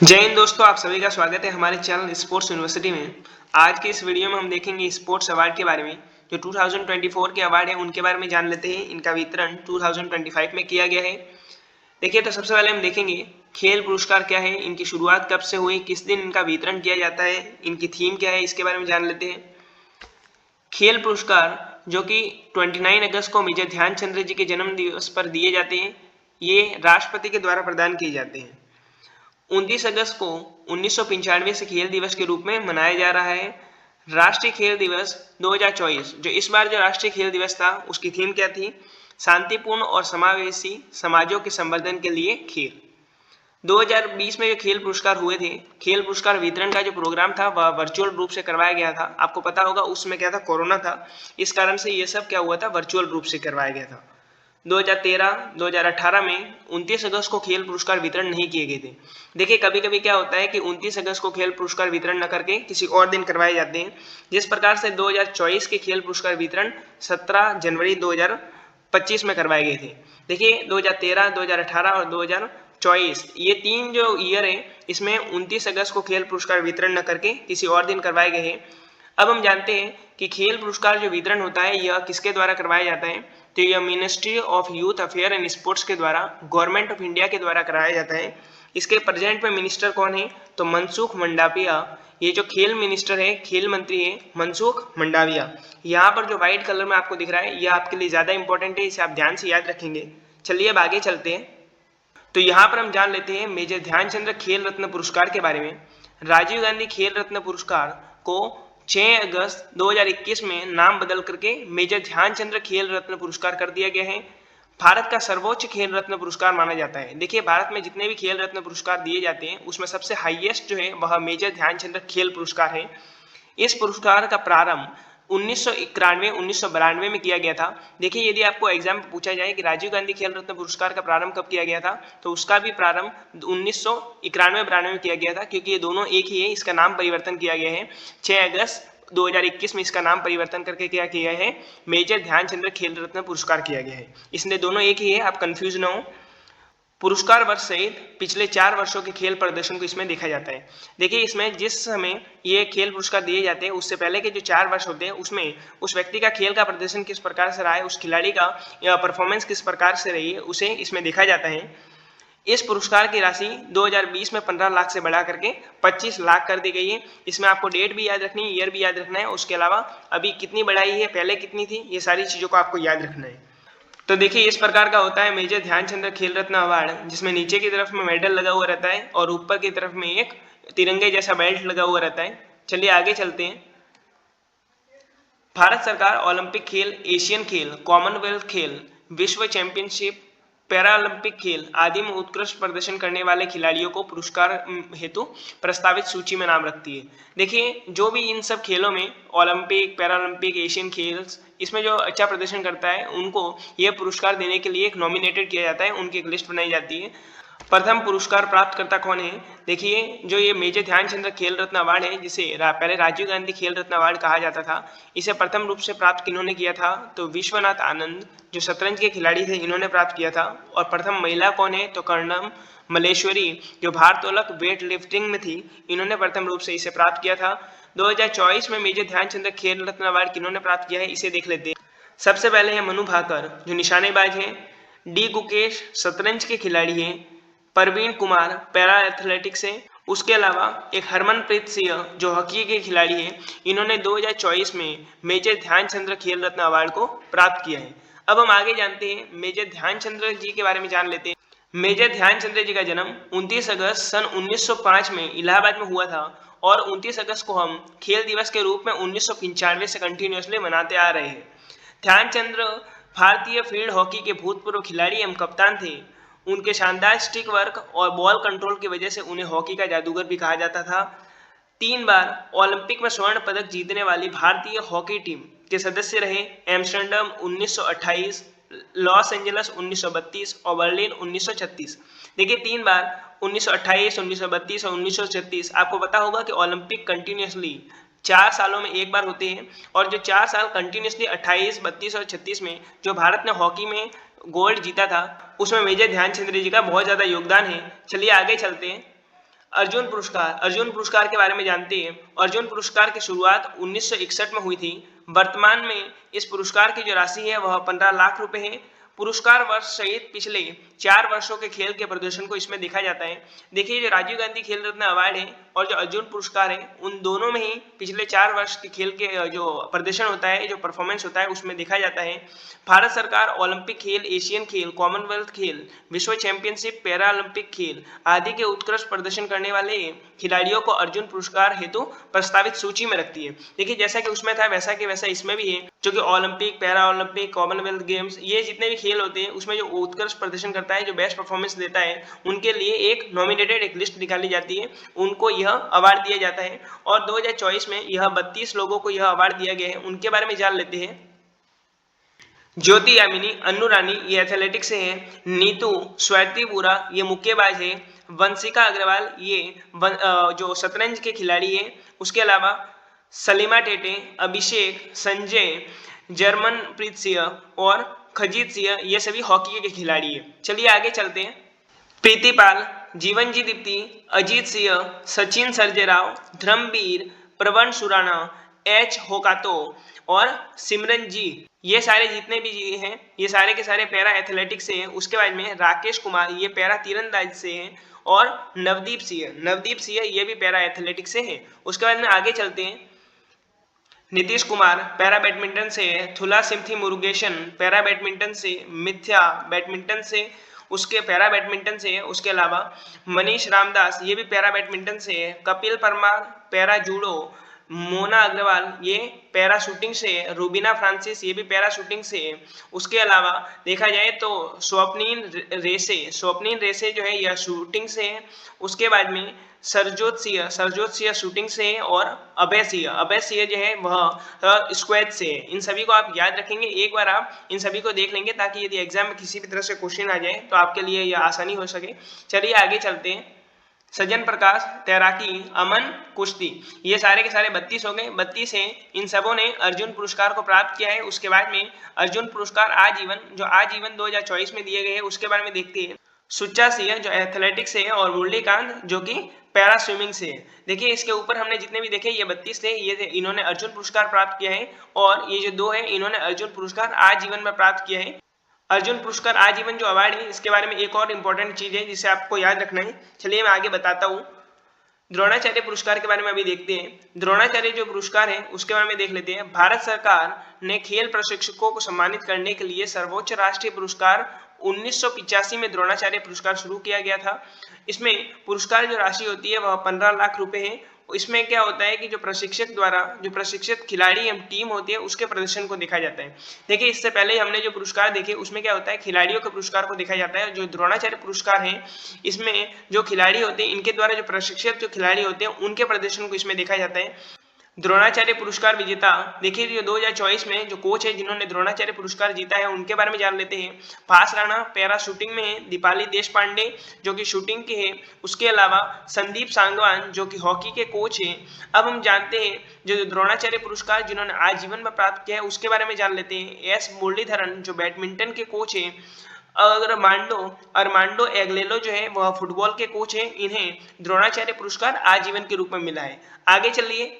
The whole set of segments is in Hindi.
जय हिंद दोस्तों, आप सभी का स्वागत है हमारे चैनल स्पोर्ट्स यूनिवर्सिटी में। आज के इस वीडियो में हम देखेंगे स्पोर्ट्स अवार्ड के बारे में। जो 2024 के अवार्ड हैं उनके बारे में जान लेते हैं। इनका वितरण 2025 में किया गया है। देखिए, तो सबसे पहले हम देखेंगे खेल पुरस्कार क्या है, इनकी शुरुआत कब से हुई, किस दिन इनका वितरण किया जाता है, इनकी थीम क्या है, इसके बारे में जान लेते हैं। खेल पुरस्कार जो कि 29 अगस्त को मेजर ध्यानचंद्र जी के जन्म दिवस पर दिए जाते हैं, ये राष्ट्रपति के द्वारा प्रदान किए जाते हैं। 29 अगस्त को 1995 से खेल दिवस के रूप में मनाया जा रहा है। राष्ट्रीय खेल दिवस 2024, जो इस बार जो राष्ट्रीय खेल दिवस था उसकी थीम क्या थी? शांतिपूर्ण और समावेशी समाजों के संवर्धन के लिए खेल। 2020 में जो खेल पुरस्कार हुए थे, खेल पुरस्कार वितरण का जो प्रोग्राम था वह वर्चुअल रूप से करवाया गया था। आपको पता होगा उसमें क्या था, कोरोना था, इस कारण से ये सब क्या हुआ था, वर्चुअल रूप से करवाया गया था। 2013-2018 में 29 अगस्त को खेल पुरस्कार वितरण नहीं किए गए थे। देखिए, कभी कभी क्या होता है कि 29 अगस्त को खेल पुरस्कार वितरण न करके किसी और दिन करवाए जाते हैं। जिस प्रकार से 2024 के खेल पुरस्कार वितरण 17 जनवरी 2025 में करवाए गए थे। देखिए, 2013, 2018 और 2024 ये तीन जो ईयर है, इसमें 29 अगस्त को खेल पुरस्कार वितरण न करके किसी और दिन करवाए गए हैं। अब हम जानते हैं कि खेल पुरस्कार जो वितरण होता है यह किसके द्वारा करवाया जाता है। तो यह ministry of youth affair and sports के द्वारा, गवर्नमेंट ऑफ इंडिया के द्वारा कराया जाता है। इसके प्रेजेंट में मिनिस्टर कौन है? तो मनसुख मंडाविया। ये जो खेल मिनिस्टर है, खेल मंत्री है मनसुख मंडाविया। यहाँ पर जो व्हाइट कलर में आपको दिख रहा है यह आपके लिए ज्यादा इंपॉर्टेंट है, इसे आप ध्यान से याद रखेंगे। चलिए अब आगे चलते हैं। तो यहाँ पर हम जान लेते हैं मेजर ध्यानचंद्र खेल रत्न पुरस्कार के बारे में। राजीव गांधी खेल रत्न पुरस्कार को 6 अगस्त 2021 में नाम बदल करके मेजर ध्यानचंद्र खेल रत्न पुरस्कार कर दिया गया है। भारत का सर्वोच्च खेल रत्न पुरस्कार माना जाता है। देखिए, भारत में जितने भी खेल रत्न पुरस्कार दिए जाते हैं उसमें सबसे हाईएस्ट जो है वह मेजर ध्यानचंद्र खेल पुरस्कार है। इस पुरस्कार का प्रारंभ 1991-1992 में किया गया था। देखिए, यदि आपको एग्जाम में पूछा जाए कि राजीव गांधी खेल रत्न पुरस्कार का प्रारंभ कब किया गया था, तो उसका भी प्रारंभ 1991-92 में किया गया था, क्योंकि ये दोनों एक ही है। इसका नाम परिवर्तन किया गया है। 6 अगस्त 2021 में इसका नाम परिवर्तन करके क्या किया है, मेजर ध्यानचंद्र खेल रत्न पुरस्कार किया गया है। इसलिए दोनों एक ही है, आप कंफ्यूज ना हो। पुरस्कार वर्ष सहित पिछले 4 वर्षों के खेल प्रदर्शन को इसमें देखा जाता है। देखिए, इसमें जिस समय ये खेल पुरस्कार दिए जाते हैं उससे पहले के जो 4 वर्ष होते हैं उसमें उस व्यक्ति का खेल का प्रदर्शन किस प्रकार से रहा है, उस खिलाड़ी का परफॉर्मेंस किस प्रकार से रही है, उसे इसमें देखा जाता है। इस पुरस्कार की राशि 2020 में 15 लाख से बढ़ा करके 25 लाख कर दी गई है। इसमें आपको डेट भी याद रखनी है, ईयर भी याद रखना है। उसके अलावा अभी कितनी बढ़ाई है, पहले कितनी थी, ये सारी चीज़ों को आपको याद रखना है। तो देखिए, इस प्रकार का होता है मेजर ध्यानचंद्र खेल रत्न अवार्ड, जिसमें नीचे की तरफ में मेडल लगा हुआ रहता है और ऊपर की तरफ में एक तिरंगे जैसा बेल्ट लगा हुआ रहता है। चलिए आगे चलते हैं। भारत सरकार ओलंपिक खेल, एशियन खेल, कॉमनवेल्थ खेल, विश्व चैंपियनशिप, पैरालंपिक खेल आदि में उत्कृष्ट प्रदर्शन करने वाले खिलाड़ियों को पुरस्कार हेतु प्रस्तावित सूची में नाम रखती है। देखिए, जो भी इन सब खेलों में ओलंपिक, पैरालंपिक, एशियन खेल्स, इसमें जो अच्छा प्रदर्शन करता है उनको यह पुरस्कार देने के लिए एक नॉमिनेटेड किया जाता है, उनकी एक लिस्ट बनाई जाती है। प्रथम पुरस्कार प्राप्तकर्ता कौन है? देखिए, जो ये मेजर ध्यानचंद्र खेल रत्न अवार्ड है, जिसे पहले राजीव गांधी खेल रत्न अवार्ड कहा जाता था, इसे प्रथम रूप से प्राप्त किन्होंने किया था? तो विश्वनाथ आनंद, जो शतरंज के खिलाड़ी थे, इन्होंने प्राप्त किया था। और प्रथम महिला कौन है? तो कर्णम मल्लेश्वरी, जो भारोत्तोलक वेट लिफ्टिंग में थी, इन्होंने प्रथम रूप से इसे प्राप्त किया था। 2024 में मेजर ध्यानचंद्र खेल रत्न अवार्ड किन्होंने प्राप्त किया है, इसे देख लेते हैं। सबसे पहले है मनु भाकर, जो निशानेबाज है। डी गुकेश, शतरंज के खिलाड़ी हैं। परवीन कुमार, पैरा एथलेटिक्स है। उसके अलावा एक हरमनप्रीत सिंह, जो हॉकी के खिलाड़ी हैं, इन्होंने 2024 में मेजर ध्यानचंद्र खेल रत्न अवार्ड को प्राप्त किया है। अब हम आगे जानते हैं, मेजर ध्यानचंद्र जी के बारे में जान लेते हैं। मेजर ध्यानचंद्र जी का जन्म 29 अगस्त सन 1905 में इलाहाबाद में हुआ था और 29 अगस्त को हम खेल दिवस के रूप में 1995 से कंटिन्यूसली मनाते आ रहे हैं। ध्यानचंद्र भारतीय फील्ड हॉकी के भूतपूर्व खिलाड़ी एवं कप्तान थे। उनके शानदार स्टिक वर्क और बॉल कंट्रोल की वजह से उन्हें हॉकी का जादूगर भी कहा जाता था। 3 बार ओलंपिक में स्वर्ण पदक जीतने वाली भारतीय हॉकी टीम के सदस्य रहे। एम्स्टर्डम 1928, लॉस एंजल्स 1932 और बर्लिन 1936। देखिए, 3 बार 1928, 1932 और 1936। आपको पता होगा कि ओलंपिक कंटिन्यूसली 4 सालों में एक बार होते हैं, और जो 4 साल कंटिन्यूसली 28, 32 और 36 में जो भारत ने हॉकी में गोल्ड जीता था, उसमें मेजर ध्यानचंद्र जी का बहुत ज़्यादा योगदान है। चलिए आगे चलते हैं। अर्जुन पुरस्कार के बारे में जानते हैं। अर्जुन पुरस्कार की शुरुआत 1961 में हुई थी। वर्तमान में इस पुरस्कार की जो राशि है वह 15 लाख रुपए है। पुरस्कार वर्ष सहित पिछले 4 वर्षों के खेल के प्रदर्शन को इसमें देखा जाता है। देखिए, जो राजीव गांधी खेल रत्न अवार्ड है और जो अर्जुन पुरस्कार है, उन दोनों में ही पिछले 4 वर्ष के खेल के जो प्रदर्शन होता है, जो परफॉर्मेंस होता है, उसमें देखा जाता है। भारत सरकार ओलंपिक खेल, एशियन खेल, कॉमनवेल्थ खेल, विश्व चैंपियनशिप, पैरा ओलंपिक खेल आदि के उत्कृष्ट प्रदर्शन करने वाले खिलाड़ियों को अर्जुन पुरस्कार हेतु प्रस्तावित सूची में रखती है। देखिए, जैसा कि उसमें था वैसा के वैसा इसमें भी है, जो कि Olympic, para Olympic, Commonwealth games, ये जितने भी खेल होते हैं उसमें जो उत्कृष्ट प्रदर्शन करता है, जो बेस्ट परफॉर्मेंस देता है, उनके लिए एक नॉमिनेटेड एक लिस्ट निकाली जाती है, उनको यह अवार्ड दिया जाता है। और 2024 में यह 32 लोगों को यह अवार्ड दिया गया है। उनके बारे में जान लेते हैं। ज्योति यामिनी, अन्नू रानी, ये एथलेटिक्स से है। नीतू स्वाति बुरा, ये मुक्केबाज है। वंशिका अग्रवाल, ये जो शतरंज के खिलाड़ी है। उसके अलावा सलीमा टेटे, अभिषेक, संजय, जर्मनप्रीत सिंह और खजीत सिंह, ये सभी हॉकी के खिलाड़ी है। चलिए आगे चलते हैं। प्रीति पाल, जीवनजी दीप्ति, अजीत सिंह, सचिन सर्जेराव, धर्मवीर, प्रवण सुराना, एच होकातो और सिमरन जी, ये सारे जितने भी जी हैं, ये सारे के सारे पैरा एथलेटिक्स से हैं। उसके बाद में राकेश कुमार, ये पैरा तीरंदाज से हैं। और नवदीप सिंह ये भी पैरा एथलेटिक्स से हैं। उसके बाद में आगे चलते हैं। नीतीश कुमार पैरा बैडमिंटन से है। थुला सिम्थी मुरुगेशन पैरा बैडमिंटन से। मिथ्या बैडमिंटन से, उसके पैरा बैडमिंटन से है। उसके अलावा मनीष रामदास, ये भी पैरा बैडमिंटन से है। Kapil Parmar para judo. मोना अग्रवाल, ये पैरा शूटिंग से है। रूबीना फ्रांसिस, ये भी पैरा शूटिंग से है। उसके अलावा देखा जाए तो स्वप्निल रेसे जो है यह शूटिंग से है। उसके बाद में सरजोत सिंह शूटिंग से है। और अभय सिंह जो है वह स्क्वैड से है। इन सभी को आप याद रखेंगे, एक बार आप इन सभी को देख लेंगे ताकि यदि एग्जाम में किसी भी तरह से क्वेश्चन आ जाए तो आपके लिए यह आसानी हो सके। चलिए आगे चलते हैं। सज्जन प्रकाश तैराकी, अमन कुश्ती, ये सारे के सारे 32 हो गए। 32 हैं, इन सबों ने अर्जुन पुरस्कार को प्राप्त किया है। उसके बाद में अर्जुन पुरस्कार आजीवन 2024 में दिए गए हैं, उसके बारे में देखते हैं। सुच्चा सिंह जो एथलेटिक्स से है और मुरलीकांत जो कि पैरा स्विमिंग से है। देखिए, इसके ऊपर हमने जितने भी देखे ये 32 थे, इन्होंने अर्जुन पुरस्कार प्राप्त किया है। और ये जो 2 है इन्होंने अर्जुन पुरस्कार आजीवन में प्राप्त किया है। अर्जुन पुरस्कार आजीवन जो अवार्ड है, इसके बारे में एक और इम्पोर्टेंट चीज है जिसे आपको याद रखना है। चलिए मैं आगे बताता हूँ। द्रोणाचार्य पुरस्कार के बारे में अभी देखते हैं। द्रोणाचार्य जो पुरस्कार है उसके बारे में देख लेते हैं। भारत सरकार ने खेल प्रशिक्षकों को सम्मानित करने के लिए सर्वोच्च राष्ट्रीय पुरस्कार 1985 में द्रोणाचार्य पुरस्कार शुरू किया गया था। इसमें पुरस्कार जो राशि होती है वह 15 लाख रुपए है। इसमें क्या होता है कि जो प्रशिक्षक द्वारा जो प्रशिक्षित खिलाड़ी या टीम होती है उसके प्रदर्शन को देखा जाता है। देखिए, इससे पहले हमने जो पुरस्कार देखे उसमें क्या होता है, खिलाड़ियों के पुरस्कार को देखा जाता है। जो द्रोणाचार्य पुरस्कार है, इसमें जो खिलाड़ी होते हैं इनके द्वारा जो प्रशिक्षित जो खिलाड़ी होते हैं उनके प्रदर्शन को इसमें देखा जाता है। द्रोणाचार्य पुरस्कार विजेता, देखिए जो 2024 में जो कोच है जिन्होंने द्रोणाचार्य पुरस्कार जीता है उनके बारे में जान लेते हैं। भास राणा पैरा शूटिंग में है। दीपाली देशपांडे जो कि शूटिंग के है। उसके अलावा संदीप सांगवान जो कि हॉकी के कोच हैं। अब हम जानते हैं जो द्रोणाचार्य पुरस्कार जिन्होंने आजीवन में प्राप्त किया है उसके बारे में जान लेते हैं। एस मुरलीधरन जो बैडमिंटन के कोच है। अरमांडो एगलेलो जो है वह फुटबॉल के कोच है। इन्हें द्रोणाचार्य पुरस्कार आजीवन के रूप में मिला है। आगे चलिए,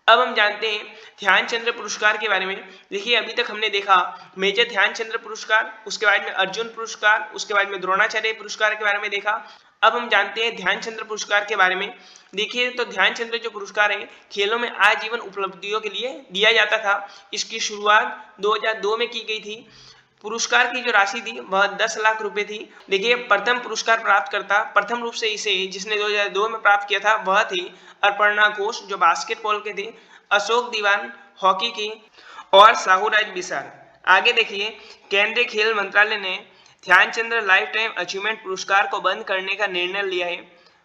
अब हम जानते हैं ध्यानचंद्र पुरस्कार के बारे में। देखिए, अभी तक हमने देखा मेजर ध्यानचंद्र पुरस्कार, उसके बाद में अर्जुन पुरस्कार, उसके बाद में द्रोणाचार्य पुरस्कार के बारे में देखा। अब हम जानते हैं ध्यानचंद्र पुरस्कार के बारे में। देखिए, तो ध्यानचंद्र जो पुरस्कार है खेलों में आजीवन उपलब्धियों के लिए दिया जाता था। इसकी शुरुआत 2002 में की गई थी। पुरस्कार की जो राशि थी वह 10 लाख रुपए थी। देखिए, प्रथम पुरस्कार प्राप्तकर्ता प्रथम रूप से इसे जिसने 2002 में प्राप्त किया था वह थी अपर्णा घोष जो बास्केटबॉल के थे, अशोक दीवान हॉकी की और साहूराज बिसार। आगे देखिए, केंद्रीय खेल मंत्रालय ने ध्यानचंद्र लाइफ टाइम अचीवमेंट पुरस्कार को बंद करने का निर्णय लिया है।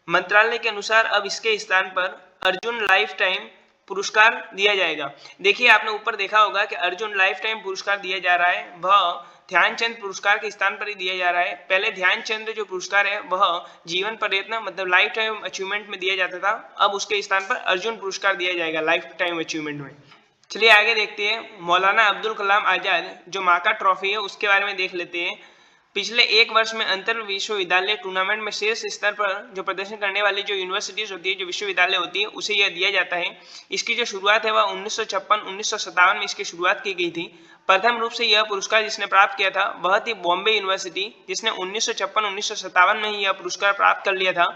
मंत्रालय के अनुसार अब इसके स्थान पर अर्जुन लाइफ टाइम पुरस्कार दिया जाएगा। देखिए, आपने ऊपर देखा होगा कि अर्जुन लाइफ टाइम पुरस्कार दिया जा रहा है, वह ध्यानचंद पुरस्कार के स्थान पर ही दिया जा रहा है। पहले ध्यानचंद जो पुरस्कार है वह जीवन प्रयत्न मतलब लाइफ टाइम अचीवमेंट में दिया जाता था। अब उसके स्थान पर अर्जुन पुरस्कार दिया जाएगा लाइफ टाइम अचीवमेंट में। चलिए आगे देखते हैं। मौलाना अब्दुल कलाम आजाद जो माका ट्रॉफी है उसके बारे में देख लेते हैं। पिछले एक वर्ष में अंतर विश्वविद्यालय टूर्नामेंट में शीर्ष स्तर पर जो प्रदर्शन करने वाली जो यूनिवर्सिटीज होती है, जो विश्वविद्यालय होती है, उसे यह दिया जाता है। इसकी जो शुरुआत है वह 1956-1957 में इसकी शुरुआत की गई थी। प्रथम रूप से यह पुरस्कार जिसने प्राप्त किया था वह थी बॉम्बे यूनिवर्सिटी, जिसने 1956-1957 में ही यह पुरस्कार प्राप्त कर लिया था।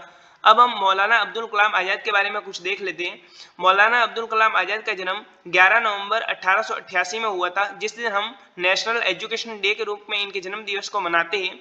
अब हम मौलाना अब्दुल कलाम आज़ाद के बारे में कुछ देख लेते हैं। मौलाना अब्दुल कलाम आज़ाद का जन्म 11 नवंबर 1888 में हुआ था, जिस दिन हम नेशनल एजुकेशन डे के रूप में इनके जन्म दिवस को मनाते हैं।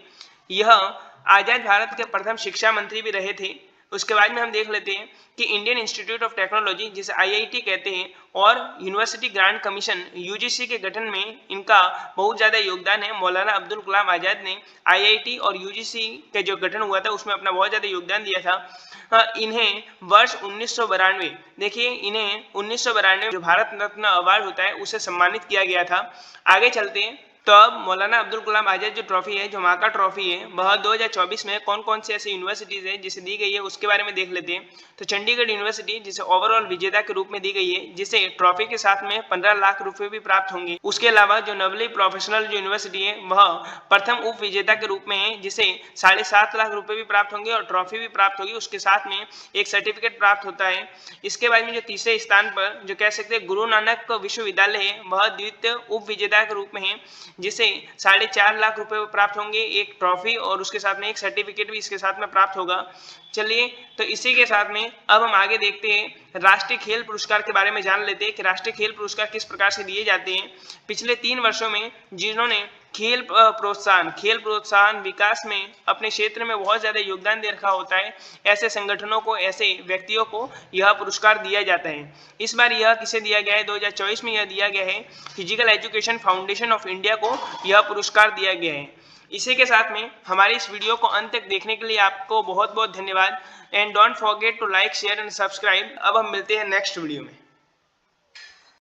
यह आज़ाद भारत के प्रथम शिक्षा मंत्री भी रहे थे। उसके बाद में हम देख लेते हैं कि इंडियन इंस्टीट्यूट ऑफ टेक्नोलॉजी, जिसे IIT कहते हैं, और यूनिवर्सिटी ग्रांट कमीशन UGC के गठन में इनका बहुत ज़्यादा योगदान है। मौलाना अब्दुल कलाम आज़ाद ने IIT और UGC का जो गठन हुआ था उसमें अपना बहुत ज़्यादा योगदान दिया था। इन्हें वर्ष 1992, देखिए इन्हें 1992 जो भारत रत्न अवार्ड होता है उसे सम्मानित किया गया था। आगे चलते हैं तो अब मौलाना अब्दुल कलाम आज़ाद जो ट्रॉफी है, जो माका ट्रॉफी है, वह 2024 में कौन कौन सी ऐसी यूनिवर्सिटीज़ है जिसे दी गई है उसके बारे में देख लेते हैं। तो चंडीगढ़ यूनिवर्सिटी जिसे ओवरऑल विजेता के रूप में दी गई है, जिसे ट्रॉफी के साथ में 15 लाख रुपए भी प्राप्त होंगे। उसके अलावा जो नवली प्रोफेशनल जो यूनिवर्सिटी है वह प्रथम उप विजेता के रूप में है, जिसे 7.5 लाख रुपए भी प्राप्त होंगे और ट्रॉफी भी प्राप्त होगी। उसके साथ में एक सर्टिफिकेट प्राप्त होता है। इसके बाद में जो तीसरे स्थान पर जो कह सकते हैं गुरु नानक विश्वविद्यालय है, वह द्वितीय उप विजेता के रूप में है, जिसे 4.5 लाख रुपए प्राप्त होंगे, एक ट्रॉफी और उसके साथ में एक सर्टिफिकेट भी इसके साथ में प्राप्त होगा। चलिए तो इसी के साथ में अब हम आगे देखते हैं राष्ट्रीय खेल पुरस्कार के बारे में जान लेते हैं कि राष्ट्रीय खेल पुरस्कार किस प्रकार से दिए जाते हैं। पिछले 3 वर्षों में जिन्होंने खेल प्रोत्साहन विकास में अपने क्षेत्र में बहुत ज़्यादा योगदान दे रखा होता है, ऐसे संगठनों को, ऐसे व्यक्तियों को यह पुरस्कार दिया जाता है। इस बार यह किसे दिया गया है? 2024 में यह दिया गया है physical education foundation of India को यह पुरस्कार दिया गया है। इसी के साथ में हमारी इस वीडियो को अंत तक देखने के लिए आपको बहुत बहुत धन्यवाद। And don't forget to like, share and subscribe. अब हम मिलते हैं नेक्स्ट वीडियो में।